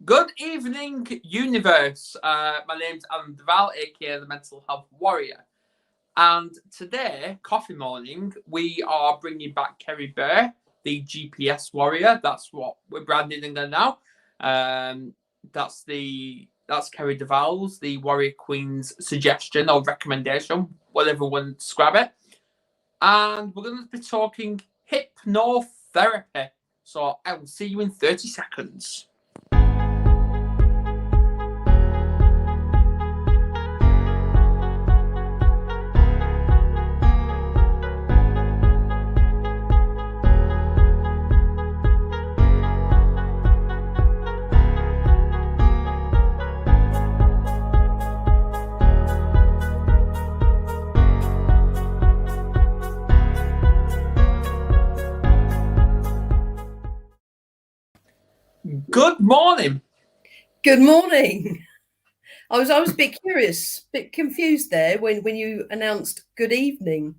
Good evening, universe. My name's Duval, aka the Mental Health Warrior. And today, coffee morning, we are bringing back Kerry Burr, the GPS Warrior. That's what we're branding her now. That's Kerry Duval's, the Warrior Queen's suggestion or recommendation, whatever one describe it. And we're going to be talking hypnotherapy. So I will see you in 30 seconds. Good morning. Good morning. I was a bit curious, a bit confused there when you announced good evening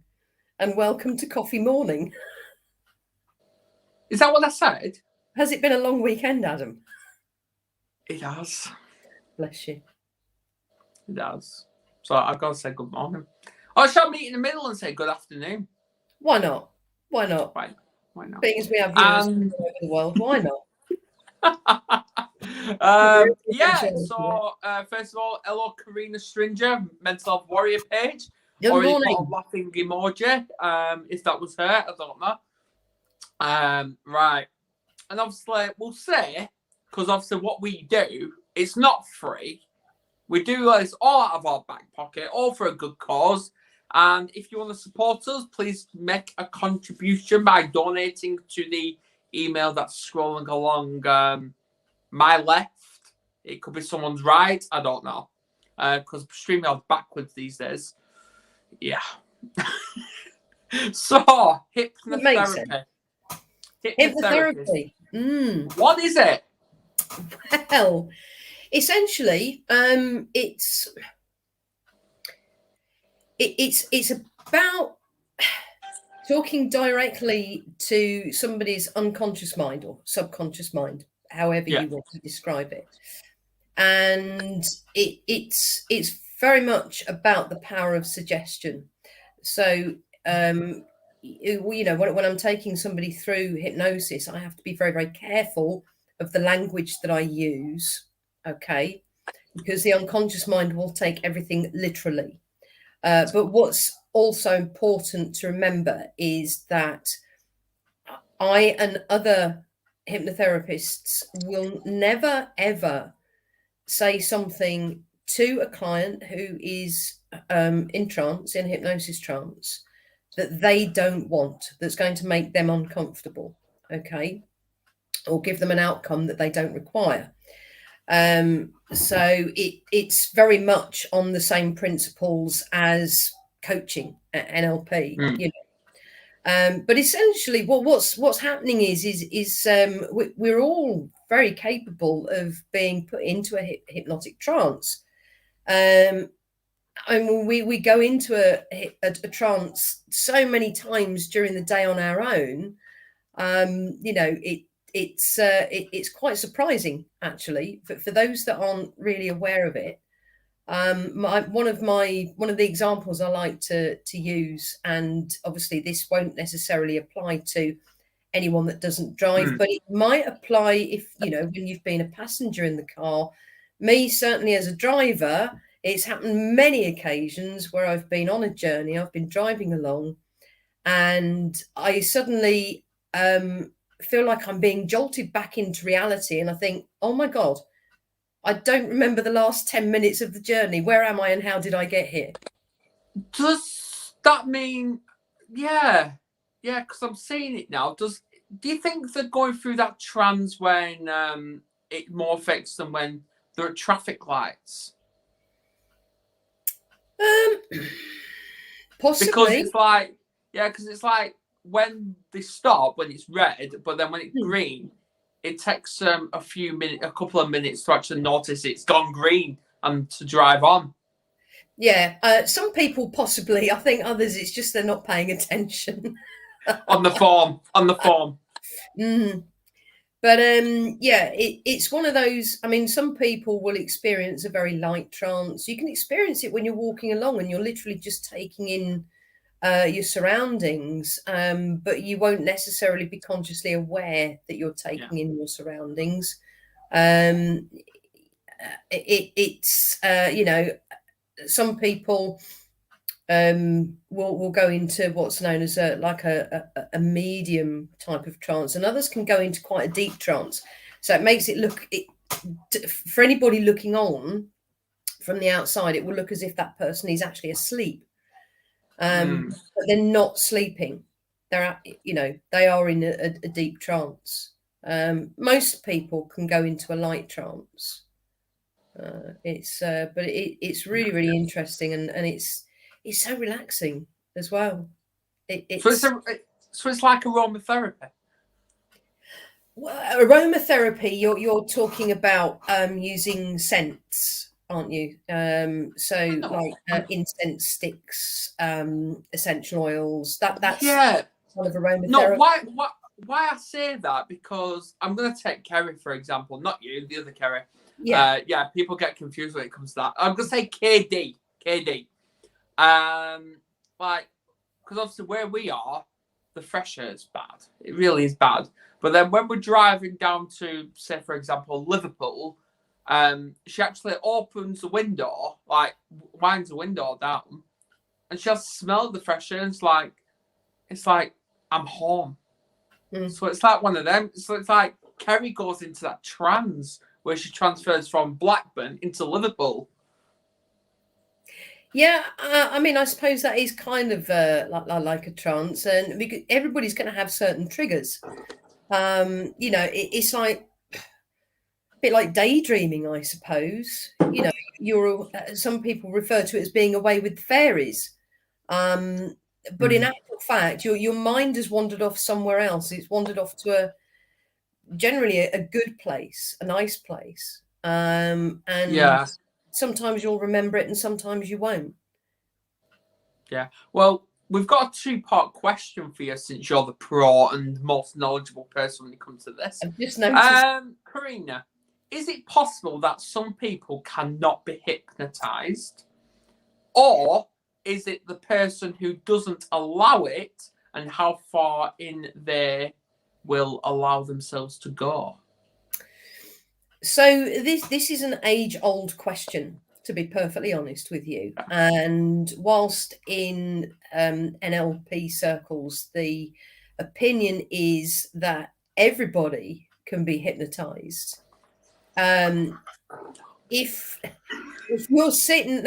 and welcome to coffee morning. Is that what I said? Has it been a long weekend, Adam? It has. Bless you. It has. So I've got to say good morning. Or shall I meet in the middle and say good afternoon? Why not? Why not? Why not? Being as we have viewers all over the world, why not? So first of all, hello Karina Stringer, Mental Health Warrior page. Good morning. Put a laughing emoji, if that was her, I don't know. Right. And obviously we'll say, because obviously what we do, it's not free. We do this all out of our back pocket, all for a good cause. And if you want to support us, please make a contribution by donating to the email that's scrolling along my left. It could be someone's right. I don't know. Because StreamYard's backwards these days. Yeah. So, hypnotherapy. Hypnotherapy. What is it? Well, essentially, it's about talking directly to somebody's unconscious mind or subconscious mind, however you want to describe it. And it's very much about the power of suggestion. So, when I'm taking somebody through hypnosis, I have to be very, very careful of the language that I use, okay? Because the unconscious mind will take everything literally. But what's also important to remember is that I and other hypnotherapists will never, ever say something to a client who is in trance, in hypnosis trance, that they don't want, that's going to make them uncomfortable, okay? Or give them an outcome that they don't require. So it's very much on the same principles as coaching at NLP, you know. But essentially, what's happening is we're all very capable of being put into a hypnotic trance. And we go into a trance so many times during the day on our own. It's quite surprising, actually, for those that aren't really aware of it. One of the examples I like to use, and obviously this won't necessarily apply to anyone that doesn't drive, but it might apply if, when you've been a passenger in the car. Me, certainly as a driver, it's happened many occasions where I've been on a journey, I've been driving along, and I suddenly feel like I'm being jolted back into reality, and I think, oh my God, I don't remember the last 10 minutes of the journey. Where am I and how did I get here? Does that mean, yeah, because I'm seeing it now. Do you think that going through that trance when it more affects them when there are traffic lights? Possibly. Because it's like when they stop, when it's red, but then when it's green, it takes a couple of minutes to actually notice it's gone green and to drive on. Yeah, some people possibly. I think others, it's just they're not paying attention. on the form. But yeah, it's one of those. I mean, some people will experience a very light trance. You can experience it when you're walking along and you're literally just taking in your surroundings, but you won't necessarily be consciously aware that you're taking in your surroundings. It's you know, some people will go into what's known as a medium type of trance, and others can go into quite a deep trance. So it makes it look, for anybody looking on from the outside, it will look as if that person is actually asleep, but they're not sleeping. They're, you know, they are in a deep trance. Most people can go into a light trance. But it's really, really interesting, and it's so relaxing as well. So it's like aromatherapy. Well, aromatherapy, you're talking about using scents, aren't you? So like incense sticks, essential oils. That's kind of aromatherapy. No, why I say that, because I'm going to take Kerry for example, not you, the other Kerry. Yeah, people get confused when it comes to that. I'm going to say KD. Like, because obviously where we are, the fresh air is bad. It really is bad. But then when we're driving down to, say, for example, Liverpool, she actually opens the window, like winds the window down, and she'll smell the fresh air. And it's like I'm home. So it's like one of them. So it's like Kerry goes into that trance where she transfers from Blackburn into Liverpool. Yeah, I mean, I suppose that is kind of like a trance, and because everybody's going to have certain triggers. You know, it's like a bit like daydreaming, I suppose. You know, some people refer to it as being away with fairies, but in actual fact, your mind has wandered off somewhere else. It's wandered off to generally a good place, a nice place, and sometimes you'll remember it and sometimes you won't. Yeah. Well, we've got a two-part question for you, since you're the pro and most knowledgeable person when it comes to this. I've just noticed. Karina, is it possible that some people cannot be hypnotized? Or is it the person who doesn't allow it, and how far in they will allow themselves to go? So this is an age-old question, to be perfectly honest with you. And whilst in NLP circles, the opinion is that everybody can be hypnotized. If you're sitting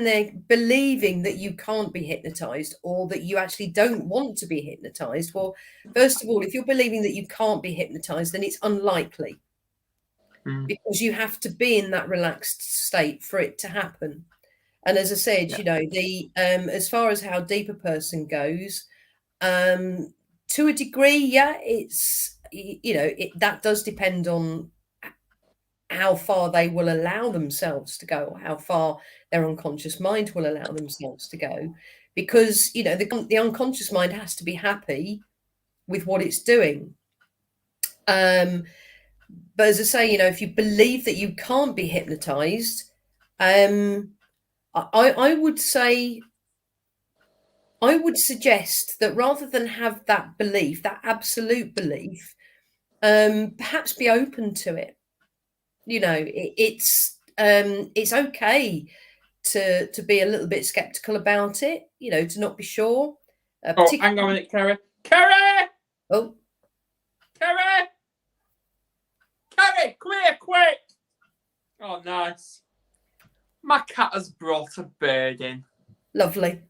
there believing that you can't be hypnotized, or that you actually don't want to be hypnotized, well, first of all, if you're believing that you can't be hypnotized, then it's unlikely. Because you have to be in that relaxed state for it to happen. And as I said, you know, the as far as how deep a person goes, to a degree, it's, you know, that does depend on how far they will allow themselves to go, or how far their unconscious mind will allow themselves to go, because, you know, the unconscious mind has to be happy with what it's doing. But as I say, you know, if you believe that you can't be hypnotized, I would say, I would suggest that rather than have that belief, that absolute belief, perhaps be open to it. You know, it's okay to be a little bit skeptical about it. You know, to not be sure. Hang on a minute, Kerry. Kerry! Oh, Kerry! Kerry, come here, quick! Oh, nice. My cat has brought a bird in. Lovely.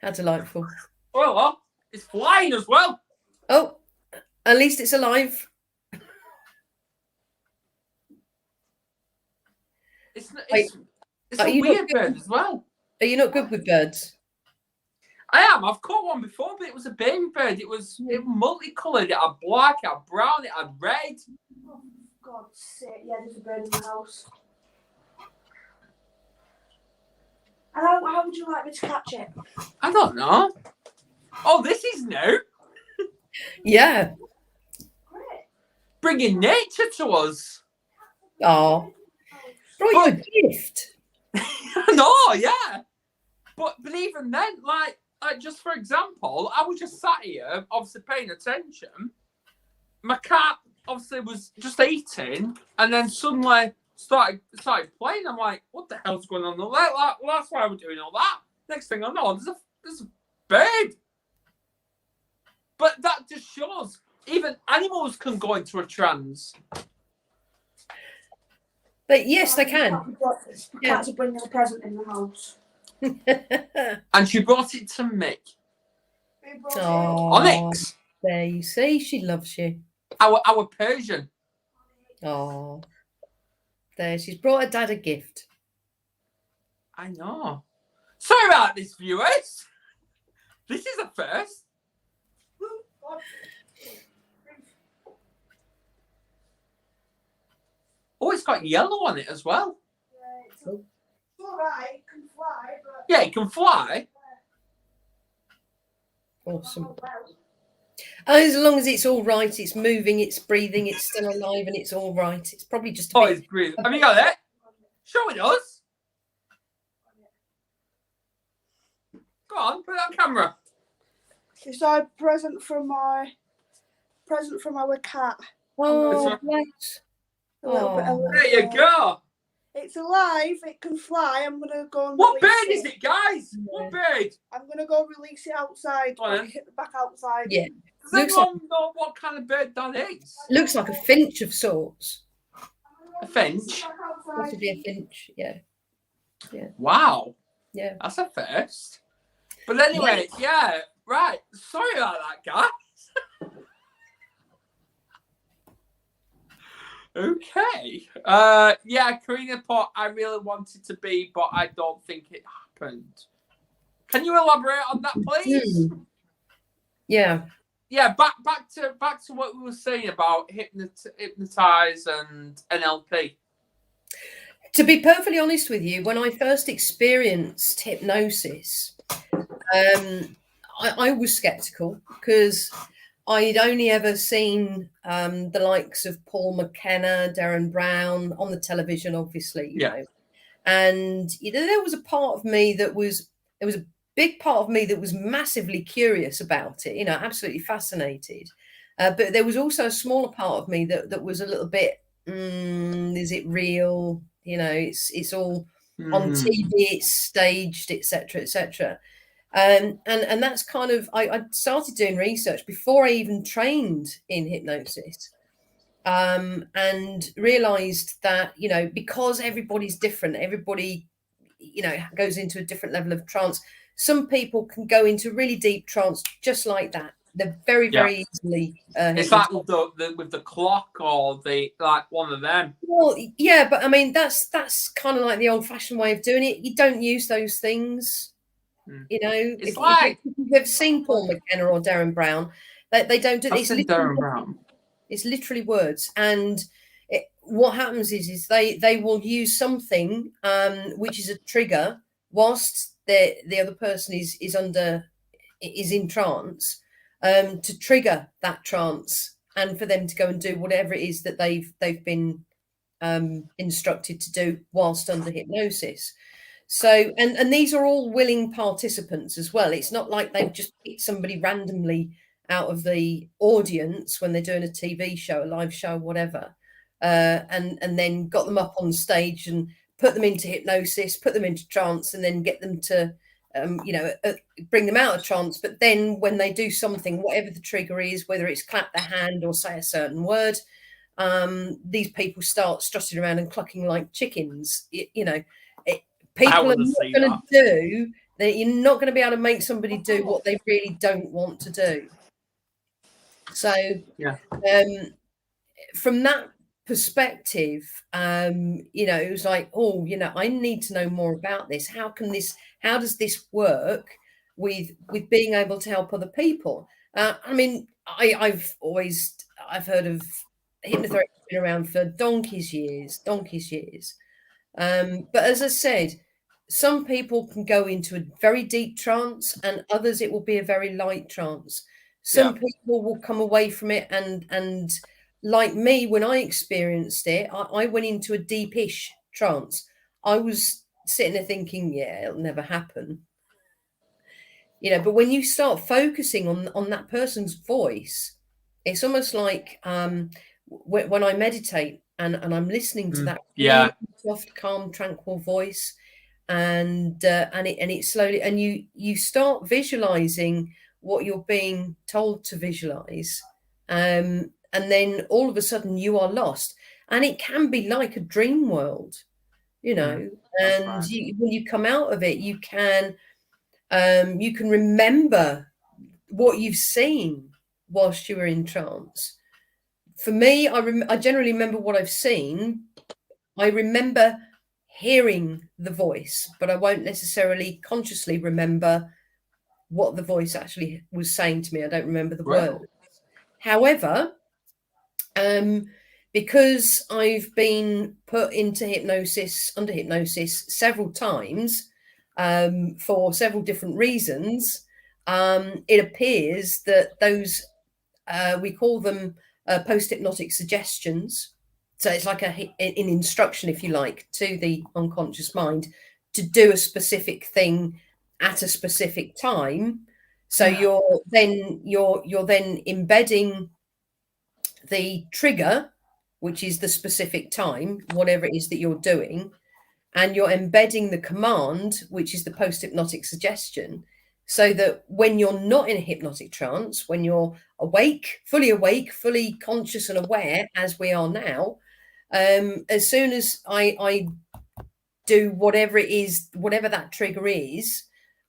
How delightful. Well, it's flying as well. Oh, at least it's alive. It's a weird bird as well. Are you not good with birds? I am. I've caught one before, but it was a baby bird. It was multicoloured. It had black, it had brown, it had red. Oh, for God's sake. Yeah, there's a bird in the house. And how would you like me to catch it? I don't know. Oh, this is new. Yeah. Great. Bringing nature to us. Oh, brought you a gift. No, yeah. But even then, like just for example, I was just sat here, obviously paying attention. My cat obviously was just eating, and then suddenly started playing. I'm like, what the hell's going on? Well, that's why we're doing all that. Next thing I know, there's a bird. But that just shows even animals can go into a trance. But yes, they can. The cats are bringing a present in the house. And she brought it to me. Oh, Onyx. there you see, she loves you. Our Persian. Oh, there, she's brought her dad a gift. I know. Sorry about this, viewers. This is a first. Oh, it's got yellow on it as well. Yeah, it's all right. It can fly, but Yeah, it can fly. Awesome. As long as it's all right, it's moving, it's breathing, it's still alive, and it's all right. It's probably just a bit. It's breathing. Have you got it? Show it us. Go on, put it on camera. it's our present from our cat. Oh, bless. A little bit. There you go. It's alive. It can fly. I'm gonna go and What release bird is it, guys? What bird? I'm gonna go release it outside. Go on, Back outside. Yeah, Does Looks anyone know what kind of bird that is? looks like a finch of sorts. A finch? Possibly a finch. Yeah, Wow. yeah. That's a first. But anyway, yeah, right. Sorry about that, guys. Okay. Yeah, Karina put, I really wanted to be, but I don't think it happened. Can you elaborate on that, please? Yeah. Yeah, back to what we were saying about hypnotize and NLP. To be perfectly honest with you, when I first experienced hypnosis, I was skeptical because I'd only ever seen the likes of Paul McKenna, Darren Brown on the television, obviously, you know. And there was a part of me there was a big part of me that was massively curious about it, absolutely fascinated. But there was also a smaller part of me that was a little bit, is it real? It's all on TV, it's staged, etc., etc. And that's kind of, I started doing research before I even trained in hypnosis, and realized that, because everybody's different, everybody, goes into a different level of trance. Some people can go into really deep trance just like that. They're very, very easily. It's like with the clock or one of them. Well, yeah, but I mean, that's kind of like the old-fashioned way of doing it. You don't use those things. It's if you've ever seen Paul McKenna or Darren Brown, they don't do this. Darren Brown. It's literally words, and what happens is they will use something which is a trigger whilst the other person is in trance, to trigger that trance and for them to go and do whatever it is that they've been instructed to do whilst under hypnosis. So, and these are all willing participants as well. It's not like they've just picked somebody randomly out of the audience when they're doing a TV show, a live show, whatever, and then got them up on stage and put them into hypnosis, put them into trance, and then get them to, bring them out of trance. But then when they do something, whatever the trigger is, whether it's clap their hand or say a certain word, these people start strutting around and clucking like chickens. People are not going to do that. You're not going to be able to make somebody do what they really don't want to do. So, from that perspective, it was like, I need to know more about this. How does this work with being able to help other people? I've heard of hypnotherapy, been around for donkey's years. But as I said, some people can go into a very deep trance and others it will be a very light trance. Some people will come away from it and like me, when I experienced it, I went into a deepish trance. I was sitting there thinking, yeah, it'll never happen. You know, but when you start focusing on that person's voice, it's almost like when I meditate and I'm listening to that really soft, calm, tranquil voice, and it slowly, and you start visualizing what you're being told to visualize, and then all of a sudden you are lost, and it can be like a dream world, you know. And right. when you come out of it, you can remember what you've seen whilst you were in trance. For me, I generally remember what I've seen. I remember hearing the voice, but I won't necessarily consciously remember what the voice actually was saying to me. I don't remember the words. However, because I've been put into under hypnosis several times, for several different reasons, it appears that those, we call them post-hypnotic suggestions. So it's like an instruction, if you like, to the unconscious mind to do a specific thing at a specific time. So you're then embedding the trigger, which is the specific time, whatever it is that you're doing, and you're embedding the command, which is the post-hypnotic suggestion, so that when you're not in a hypnotic trance, when you're awake, fully conscious and aware, as we are now, as soon as I do whatever it is, whatever that trigger is,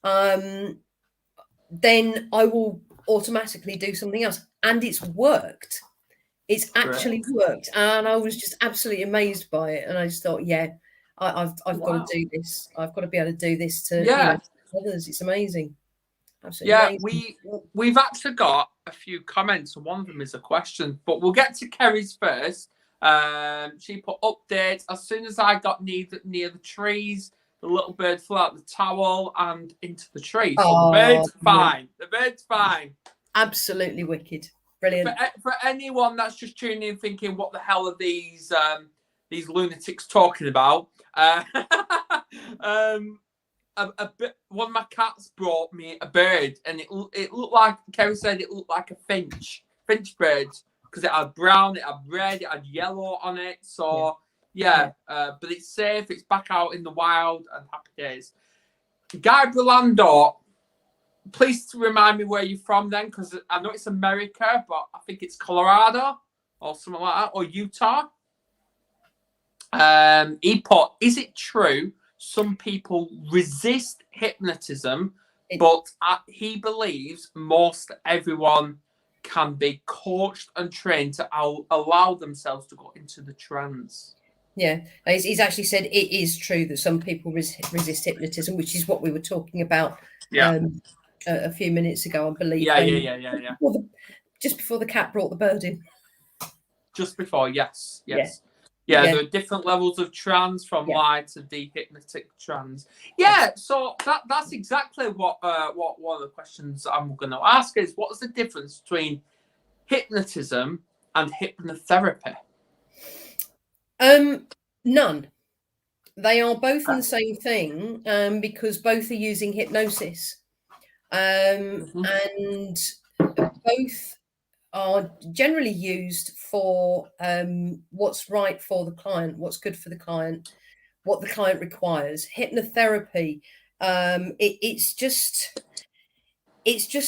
then I will automatically do something else. And it's worked. It's actually worked. And I was just absolutely amazed by it. And I just thought, yeah, I've got to do this. I've got to be able to do this to others. It's amazing. Absolutely amazing. We've actually got a few comments, and one of them is a question, but we'll get to Kerry's first. She put updates. As soon as I got near the trees, the little bird flew out the towel and into the tree. So the bird's fine. The bird's fine. Absolutely wicked. Brilliant. For anyone that's just tuning in thinking, what the hell are these lunatics talking about? One of my cats brought me a bird, and it looked like, Kerry said, it looked like a finch bird, because it had brown, it had red, it had yellow on it. So but it's safe. It's back out in the wild, and happy days. Guy Brolando, please remind me where you're from then, because I know it's America, but I think it's Colorado or something like that, or Utah. He put, is it true some people resist hypnotism, but he believes most everyone can be coached and trained to allow themselves to go into the trance? Yeah, he's actually said it is true that some people resist hypnotism, which is what we were talking about a few minutes ago, I believe. Yeah. Just before the cat brought the bird in. Just before, yes. Yeah, there are different levels of trance, from light to deep hypnotic trance. Yeah, so that's exactly what one of the questions I'm going to ask is, what's the difference between hypnotism and hypnotherapy? None. They are both in the same thing, because both are using hypnosis, and both are generally used for what's right for the client, what's good for the client, what the client requires. Hypnotherapy, it's just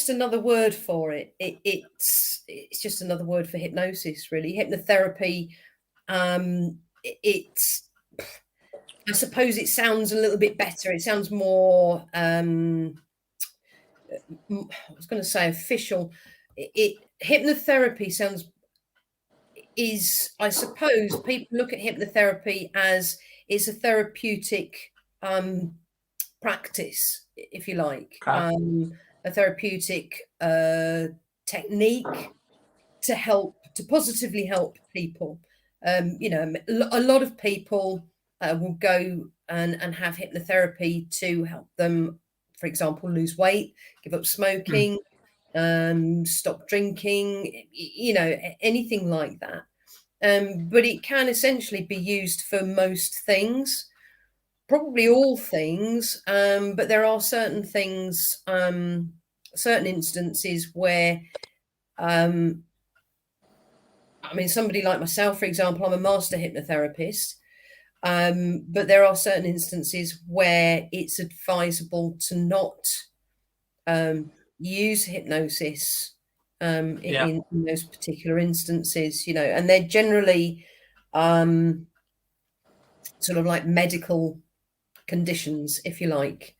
another word for it. It's just another word for hypnosis, really. Hypnotherapy, I suppose it sounds a little bit better. It sounds more, I was going to say official. Hypnotherapy I suppose people look at hypnotherapy as it's a therapeutic practice, if you like, a therapeutic technique to positively help people. A lot of people will go and have hypnotherapy to help them, for example, lose weight, give up smoking, stop drinking, anything like that. But it can essentially be used for most things, probably all things. But there are certain things, certain instances where, somebody like myself, for example, I'm a master hypnotherapist. But there are certain instances where it's advisable to not use hypnosis in those particular instances, and they're generally sort of like medical conditions, if you like.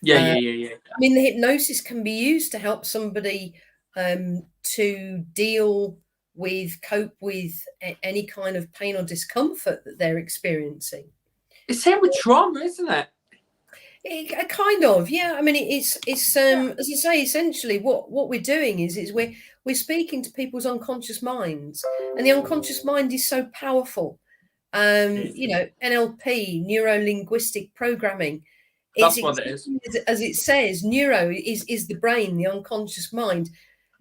Yeah. The hypnosis can be used to help somebody to cope with any kind of pain or discomfort that they're experiencing. It's same with trauma, isn't it? Kind of, yeah. It's as you say, essentially what we're doing is we're speaking to people's unconscious minds, and the unconscious mind is so powerful. NLP, neuro-linguistic programming. That's what it is. As it says, neuro is the brain, the unconscious mind.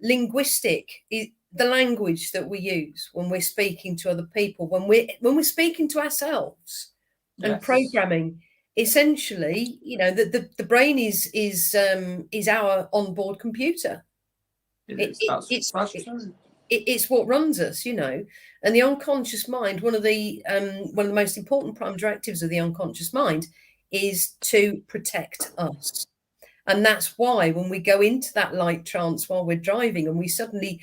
Linguistic is the language that we use when we're speaking to other people, when we're speaking to ourselves. Yes. And programming, essentially, the brain is our onboard computer. It's what runs us, and the unconscious mind. One of the most important prime directives of the unconscious mind is to protect us. And that's why when we go into that light trance while we're driving and we suddenly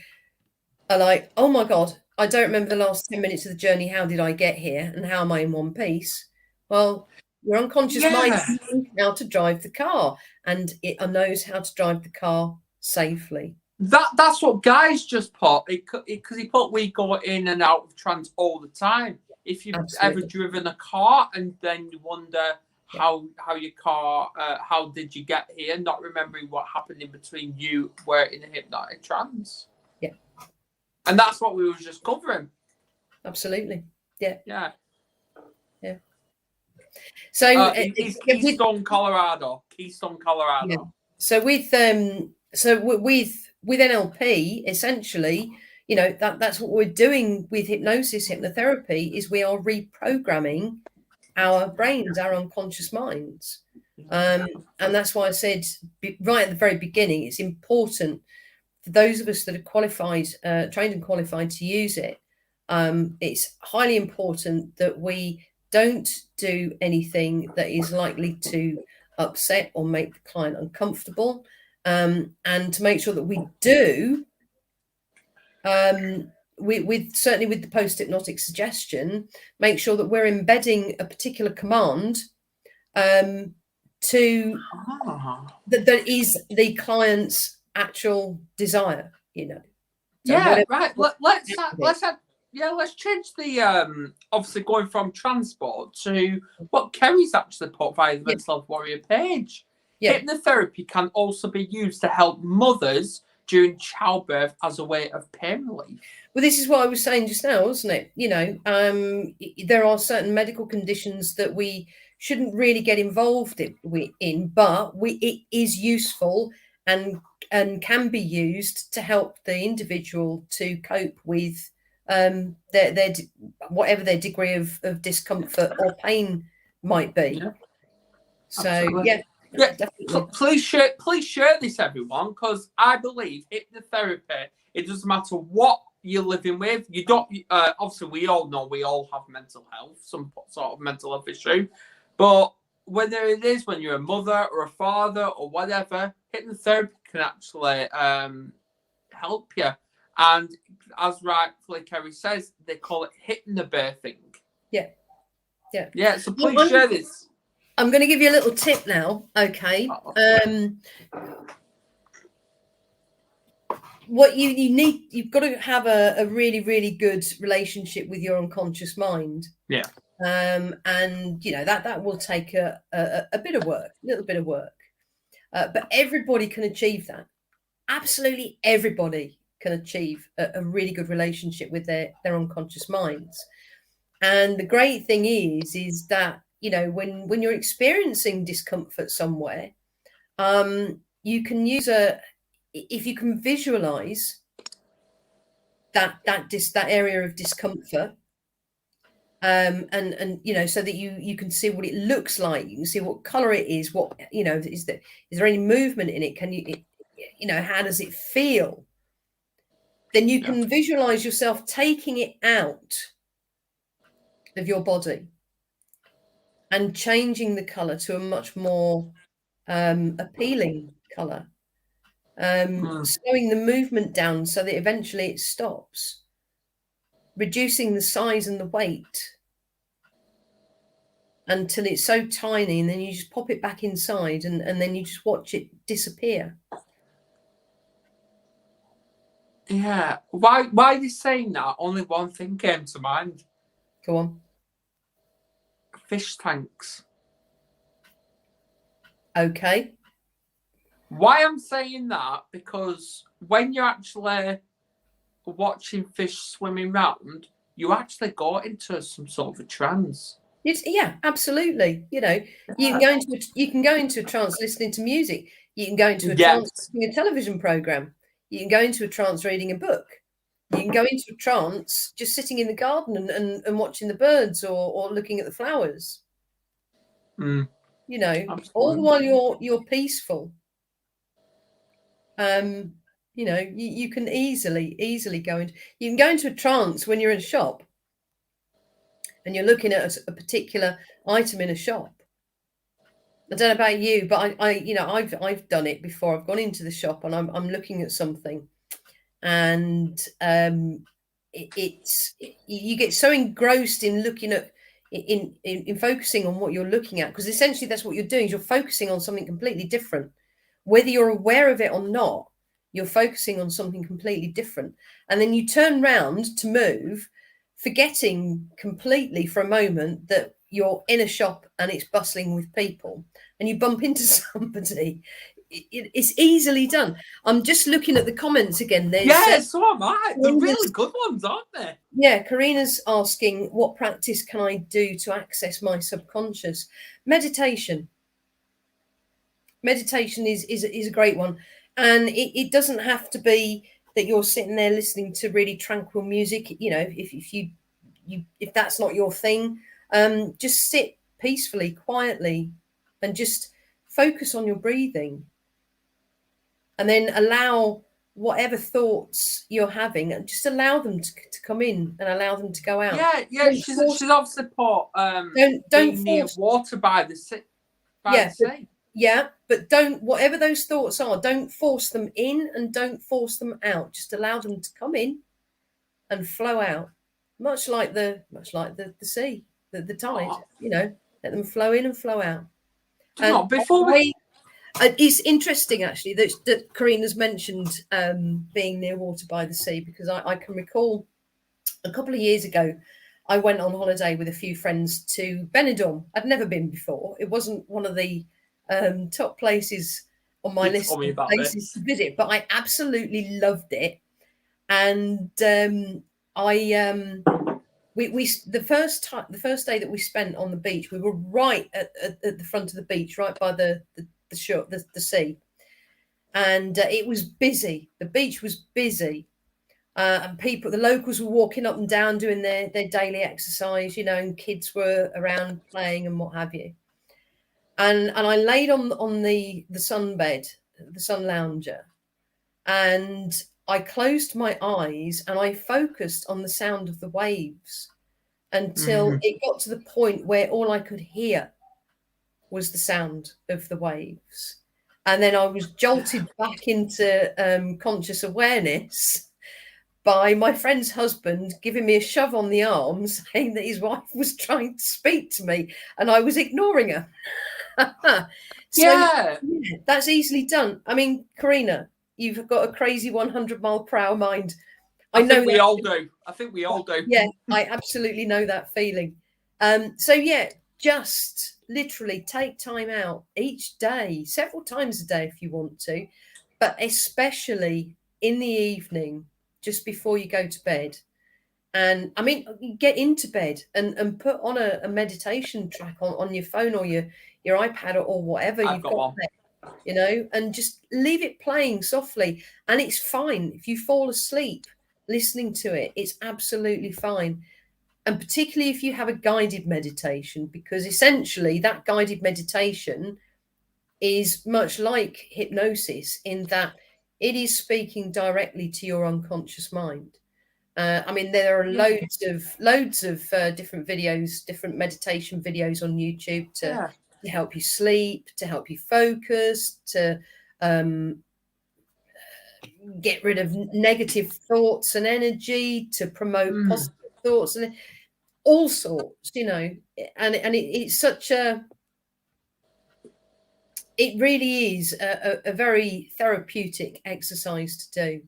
are like, oh my God, I don't remember the last 10 minutes of the journey. How did I get here? And how am I in one piece? Well, your unconscious mind knows how to drive the car, and it knows how to drive the car safely. That's what guys just put, because he put we go in and out of trance all the time. If you've ever driven a car and then you wonder how your car, how did you get here, not remembering what happened in between, you were in a hypnotic trance. Yeah. And that's what we were just covering. Absolutely. Yeah. Yeah. Yeah. So it's Keystone, Colorado. Yeah. So with NLP, essentially, that's what we're doing with hypnotherapy is we are reprogramming our brains, our unconscious minds. And that's why I said right at the very beginning, it's important for those of us that are qualified, trained and qualified to use it. It's highly important that we don't do anything that is likely to upset or make the client uncomfortable, and to make sure that we do, certainly with the post-hypnotic suggestion, make sure that we're embedding a particular command that is the client's actual desire. So right. Let's change the obviously going from transport to what Kerry's actually put via the Mental Health Warrior page. Yeah. Hypnotherapy can also be used to help mothers during childbirth as a way of pain relief. Well, this is what I was saying just now, wasn't it? There are certain medical conditions that we shouldn't really get involved in, but it is useful and can be used to help the individual to cope with their whatever their degree of discomfort or pain might be. Yeah. So absolutely. Please share this, everyone, because I believe hypnotherapy, it doesn't matter what you're living with. You don't obviously we all know we all have mental health, some sort of mental health issue, but whether it is when you're a mother or a father or whatever, hypnotherapy can actually help you. And as rightfully Kerry says, they call it hypnobirthing. Yeah. So please share this. I'm going to give you a little tip now. Okay. What you need, you've got to have a really, really good relationship with your unconscious mind. Yeah. And that will take a bit of work, a little bit of work. But everybody can achieve that. Absolutely everybody can achieve a really good relationship with their unconscious minds. And the great thing is that, when you're experiencing discomfort somewhere, you can use if you can visualize that area of discomfort, and you know, so that you can see what it looks like, you can see what color it is, what, you know, is there any movement in it, can you know, how does it feel, then you can visualize yourself taking it out of your body and changing the color to a much more appealing color, slowing the movement down so that eventually it stops, reducing the size and the weight until it's so tiny, and then you just pop it back inside, and then you just watch it disappear. Yeah. Why are you saying that? Only one thing came to mind. Go on. Fish tanks. Okay. Why I'm saying that, because when you're actually watching fish swimming round, you actually go into some sort of a trance. Yeah, absolutely. You know, you can go into a trance listening to music. You can go into a trance watching a television program. You can go into a trance reading a book. You can go into a trance just sitting in the garden and watching the birds or looking at the flowers. You know, absolutely. All while you're peaceful. You know, you can easily go into. You can go into a trance when you're in a shop and you're looking at a particular item in a shop. I don't know about you, but I you know, I've done it before. I've gone into the shop and I'm looking at something, and you get so engrossed in looking at in focusing on what you're looking at, because essentially that's what you're doing, is you're focusing on something completely different, whether you're aware of it or not. You're focusing on something completely different, and then you turn round to move, forgetting completely for a moment that you're in a shop and it's bustling with people, and you bump into somebody. It's easily done. I'm just looking at the comments again. There's so am I. They're really good ones, aren't they? Yeah, Karina's asking, what practice can I do to access my subconscious? Meditation. Meditation is a great one. And it doesn't have to be that you're sitting there listening to really tranquil music. You know, if that's not your thing, just sit peacefully, quietly, and just focus on your breathing. And then allow whatever thoughts you're having, and just allow them to come in and allow them to go out. Yeah. She's obviously put don't near water by the sea. Yeah, but don't, whatever those thoughts are, don't force them in and don't force them out. Just allow them to come in and flow out, much like the sea, the tide. You know, let them flow in and flow out. It's interesting actually that Karina's mentioned being near water by the sea, because I can recall a couple of years ago I went on holiday with a few friends to Benidorm. I'd never been before. It wasn't one of the top places on my list of places to visit, but I absolutely loved it. And the first day that we spent on the beach, we were right at the front of the beach, right by the shore, the sea, and it was busy. The beach was busy, and the locals were walking up and down doing their daily exercise, you know, and kids were around playing and what have you. And I laid on the sunbed, the sun lounger, and I closed my eyes and I focused on the sound of the waves until it got to the point where all I could hear was the sound of the waves. And then I was jolted back into conscious awareness by my friend's husband giving me a shove on the arm, saying that his wife was trying to speak to me and I was ignoring her. So, that's easily done. I mean, Karina, you've got a crazy 100-mile-per-hour mind. I think we all do. Yeah, I absolutely know that feeling. So yeah, just literally take time out each day, several times a day if you want to, but especially in the evening, just before you go to bed. And I mean, get into bed and put on a meditation track on your phone or your iPad or whatever. I've got one. you know, and just leave it playing softly. And it's fine. If you fall asleep listening to it, it's absolutely fine. And particularly if you have a guided meditation, because essentially that guided meditation is much like hypnosis in that it is speaking directly to your unconscious mind. I mean, there are loads of different videos, different meditation videos on YouTube to help you sleep, to help you focus, to get rid of negative thoughts and energy, to promote positive thoughts, and all sorts, you know. And it's such a, it really is a very therapeutic exercise to do.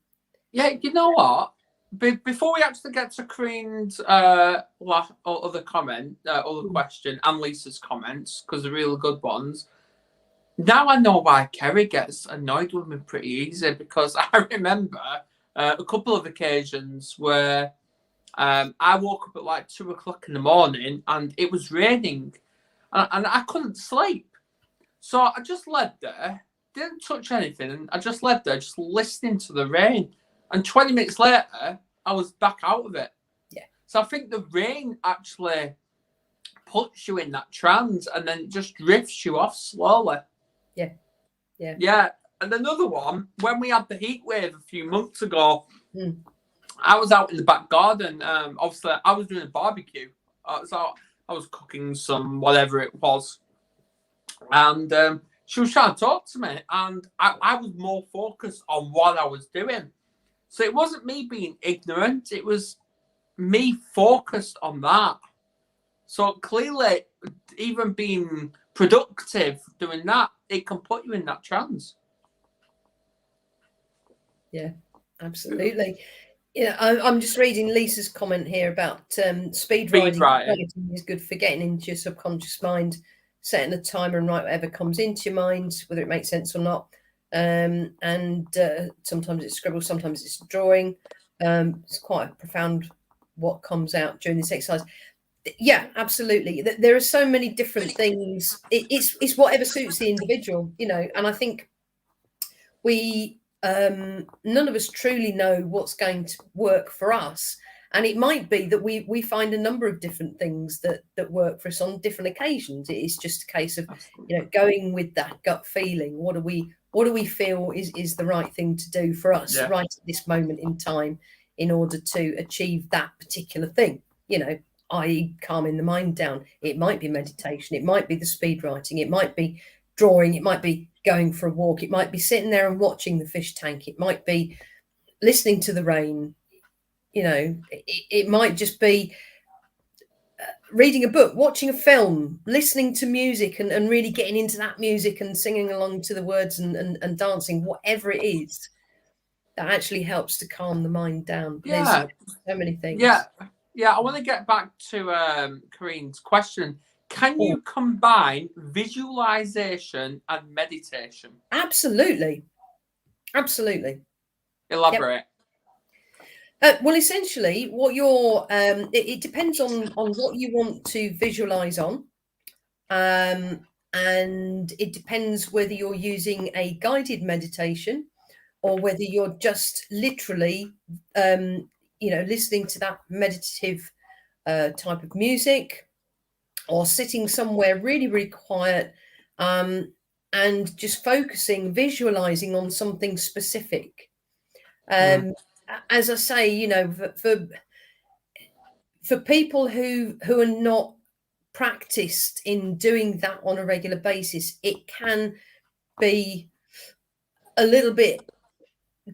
Yeah, you know what? Before we actually get to Kareen's other comment, other question, and Lisa's comments, because they're really good ones, now I know why Kerry gets annoyed with me pretty easy, because I remember a couple of occasions where I woke up at like 2 o'clock in the morning and it was raining and I couldn't sleep. So I just laid there, didn't touch anything, and I just laid there just listening to the rain. And 20 minutes later, I was back out of it. Yeah. So I think the rain actually puts you in that trance and then just drifts you off slowly. Yeah. Yeah. Yeah. And another one, when we had the heat wave a few months ago, I was out in the back garden. Obviously, I was doing a barbecue. So I was cooking some whatever it was. And she was trying to talk to me. And I was more focused on what I was doing. So it wasn't me being ignorant. It was me focused on that. So clearly, even being productive doing that, it can put you in that trance. Yeah, absolutely. Yeah, I'm just reading Lisa's comment here about speed writing. Writing is good for getting into your subconscious mind, setting a timer and write whatever comes into your mind, whether it makes sense or not. And sometimes it's scribble, sometimes it's drawing. It's quite profound what comes out during this exercise. Yeah, absolutely. There are so many different things. It's whatever suits the individual, you know. And I think we none of us truly know what's going to work for us. And it might be that we find a number of different things that work for us on different occasions. It is just a case of, you know, going with that gut feeling. What do we feel is the right thing to do for us right at this moment in time in order to achieve that particular thing, you know, i.e. calming the mind down. It might be meditation. It might be the speed writing. It might be drawing. It might be going for a walk. It might be sitting there and watching the fish tank. It might be listening to the rain. You know, it might just be reading a book, watching a film, listening to music and really getting into that music and singing along to the words and dancing, whatever it is that actually helps to calm the mind down. Yeah. There's so many things. Yeah. I want to get back to Kareen's question. Can you combine visualization and meditation? Absolutely. Elaborate. Yep. Well, essentially, what you're it depends on what you want to visualize on, and it depends whether you're using a guided meditation or whether you're just literally, listening to that meditative type of music, or sitting somewhere really, really quiet, and just focusing, visualizing on something specific. As I say, you know, for people who are not practiced in doing that on a regular basis, it can be a little bit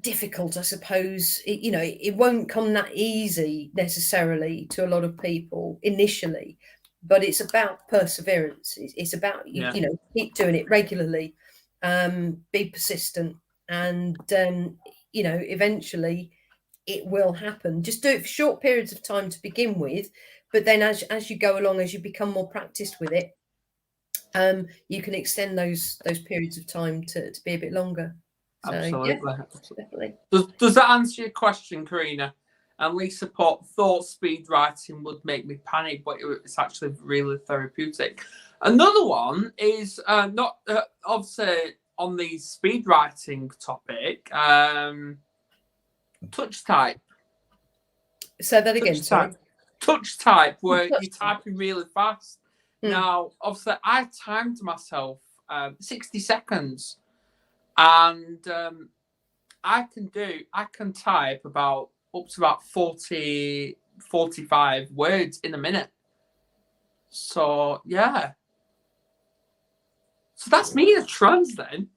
difficult, I suppose. It won't come that easy necessarily to a lot of people initially, but it's about perseverance. It's about you know, keep doing it regularly, be persistent, and eventually it will happen. Just do it for short periods of time to begin with, but then as you go along, as you become more practiced with it, you can extend those periods of time to be a bit longer. So, absolutely. Definitely. Does that answer your question, Karina? And Lisa put, thought speed writing would make me panic, but it's actually really therapeutic. Another one is not obviously on the speed writing topic, touch type. Say that again, sorry. Touch type, where Touch you're typing really fast. Now, obviously, I timed myself 60 seconds, and I can type up to about 40, 45 words in a minute. So yeah. So that's me in a trance then.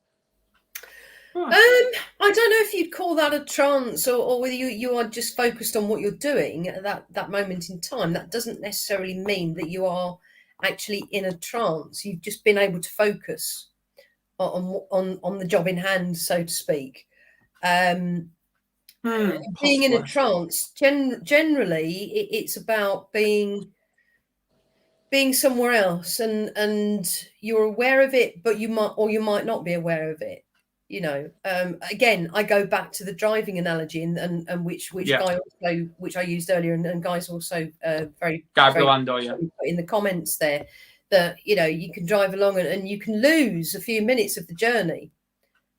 I don't know if you'd call that a trance or whether you are just focused on what you're doing at that moment in time. That doesn't necessarily mean that you are actually in a trance. You've just been able to focus on the job in hand, so to speak. Being in a trance, generally, it's about being somewhere else, and you're aware of it, but you might not be aware of it. You know, again, I go back to the driving analogy, and which guy also, which I used earlier, and guys also very in the comments there, that you know you can drive along and you can lose a few minutes of the journey,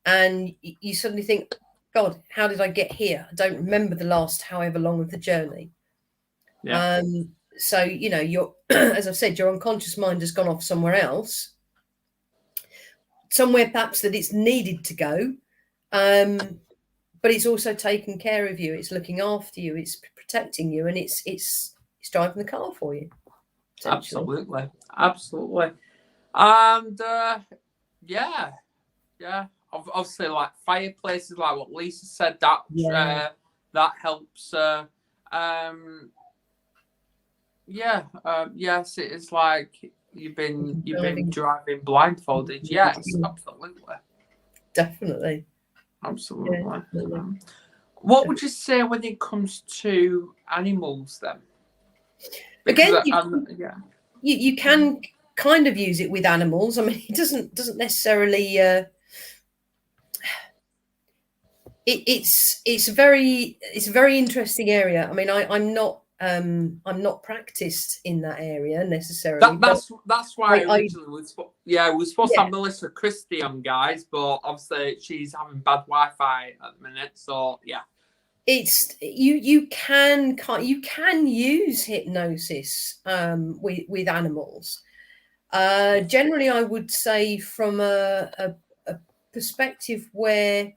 and you suddenly think, God, how did I get here? I don't remember the last however long of the journey. Yeah. So you know, you're as I've said, your unconscious mind has gone off somewhere else. Somewhere perhaps that it's needed to go, but it's also taking care of you. It's looking after you. It's protecting you, and it's driving the car for you. Absolutely, and yeah. Obviously, like fireplaces, like what Lisa said, that helps. Yes, it is like. You've been driving blindfolded. Yes, absolutely. Definitely. Absolutely. Yeah, definitely. What would you say when it comes to animals then? Because again, you can kind of use it with animals. I mean, it doesn't necessarily. It's a very interesting area. I mean, I'm not practiced in that area necessarily. That's why originally we were supposed to have Melissa Christie on, guys, but obviously she's having bad Wi-Fi at the minute. So yeah, it's you can use hypnosis with animals. Generally, I would say from a perspective where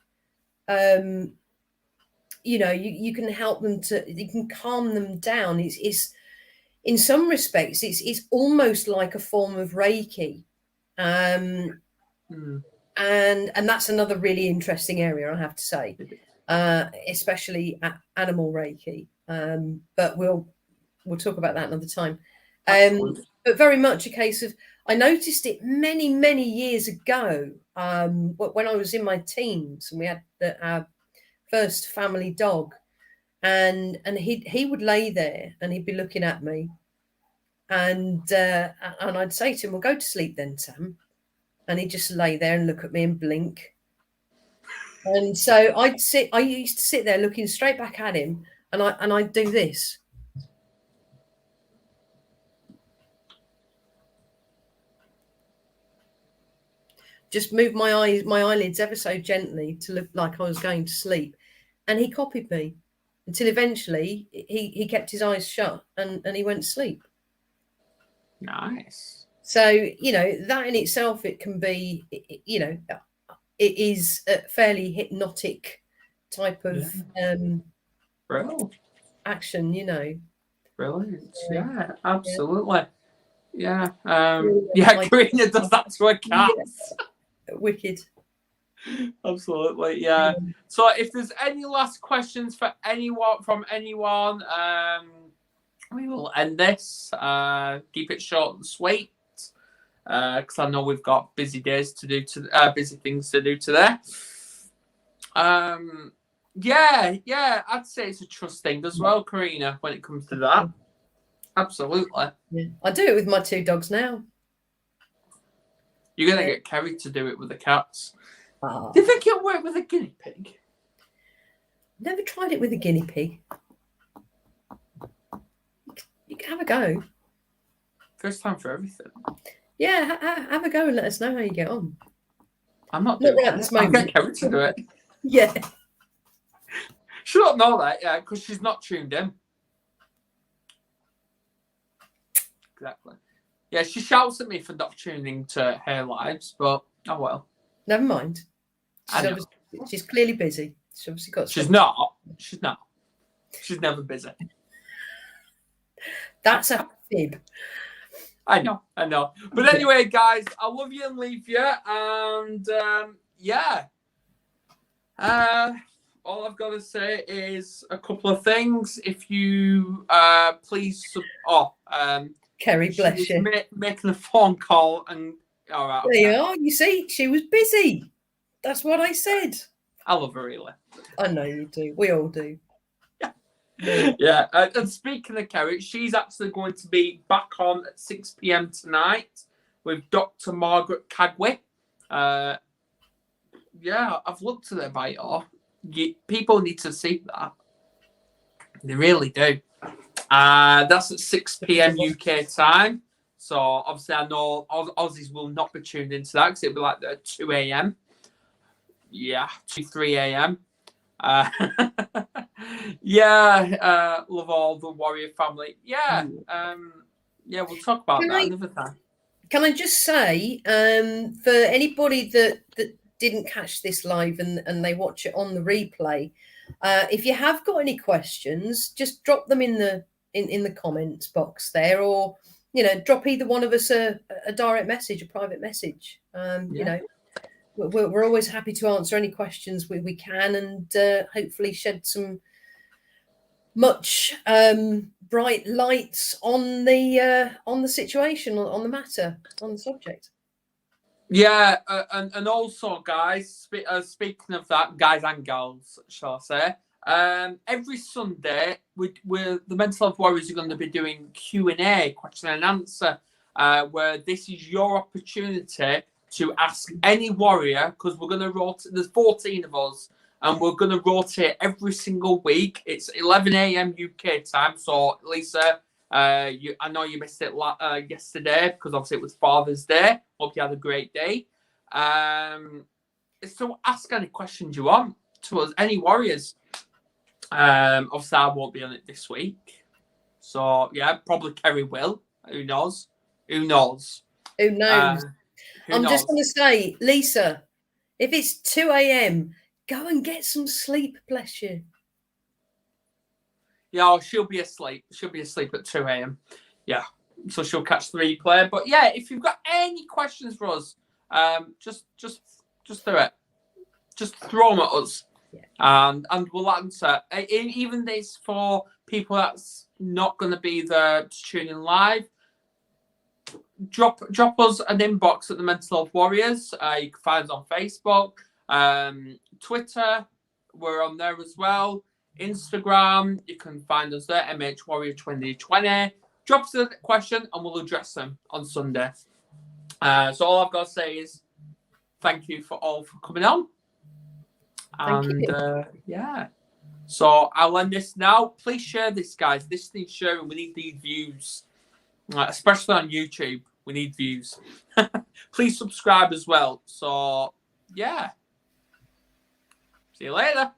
you know, you can help them you can calm them down. It's in some respects, it's almost like a form of Reiki. And that's another really interesting area, I have to say, especially animal Reiki. But we'll talk about that another time. But very much a case of, I noticed it many, many years ago when I was in my teens, and we had our first family dog, and he would lay there and he'd be looking at me, and I'd say to him, "Well, go to sleep then, Sam," and he'd just lay there and look at me and blink. And so I used to sit there looking straight back at him, and I'd do this. Just move my eyelids ever so gently to look like I was going to sleep. And he copied me until eventually he kept his eyes shut and he went to sleep. Nice. So, you know, that in itself, it can be, you know, it is a fairly hypnotic type of action, you know. Brilliant. Yeah, absolutely. Yeah. Karina does that to her cats. Yeah. Wicked. Absolutely, yeah. So if there's any last questions from anyone, we will end this. Keep it short and sweet, because I know we've got busy things to do today. I'd say it's a trust thing as well, Karina, when it comes to that. Absolutely. Yeah. I do it with my 2 dogs now. You're going to get Kerry to do it with the cats. Do you think it'll work with a guinea pig? Never tried it with a guinea pig. You can have a go. First time for everything. Yeah, have a go and let us know how you get on. I'm not Not doing right this it. I'll moment. get Kerry to do it. Yeah. She don't know that, yeah, because she's not tuned in. Exactly. Yeah, she shouts at me for not tuning to her lives, but oh well. Never mind. I know. She's clearly busy. She's obviously got. She's not. She's not. She's never busy. That's a fib. I know. But anyway, guys, I love you and leave you. And yeah. All I've got to say is a couple of things. If you please, Kerry, bless you. Making a phone call and all right. There you are. You see, she was busy. That's what I said. I love her really. I know you do. We all do. Yeah. And speaking of Kerry, she's actually going to be back on at 6 p.m. tonight with Dr. Margaret Cagway. Yeah, I've looked at their bio. People need to see that. They really do. That's at 6 p.m. UK time. So obviously I know Aussies will not be tuned into that because it'll be like the 2 a.m. Yeah, 3 a.m. Yeah, love all the Warrior family. Yeah, yeah, we'll talk about that another time. Can I just say, for anybody that didn't catch this live and they watch it on the replay, if you have got any questions, just drop them in the comments box there, or drop either one of us a direct message, a private message. You know, we're always happy to answer any questions we can, and hopefully shed some much bright lights on the situation, on the matter, on the subject. Yeah, and also, guys, speaking of that, guys and girls, shall I say, every Sunday, we're the Mental Health Warriors are going to be doing Q&A, question and answer, where this is your opportunity to ask any warrior, because we're going to rotate. There's 14 of us, and we're going to rotate every single week. It's 11 a.m. UK time, so Lisa, I know you missed it yesterday because obviously it was Father's Day. Hope you had a great day. So ask any questions you want to us, any warriors. Obviously I won't be on it this week, so yeah, probably Kerry will. Who knows? I'm just going to say, Lisa, if it's 2 a.m, go and get some sleep, bless you. Yeah, she'll be asleep. She'll be asleep at 2 a.m. Yeah, so she'll catch the replay. But yeah, if you've got any questions for us, just do it. Just throw them at us, and we'll answer. Even this for people that's not going to be there to tune in live. Drop us an inbox at the Mental Health Warriors. You can find us on Facebook, Twitter. We're on there as well. Instagram, you can find us there, MH Warrior 2020. Drop us a question and we'll address them on Sunday. So all I've got to say is thank you for coming on. Thank you. Yeah. So I'll end this now. Please share this, guys. This needs sharing. We need these views, especially on YouTube. We need views. Please subscribe as well. So yeah. See you later.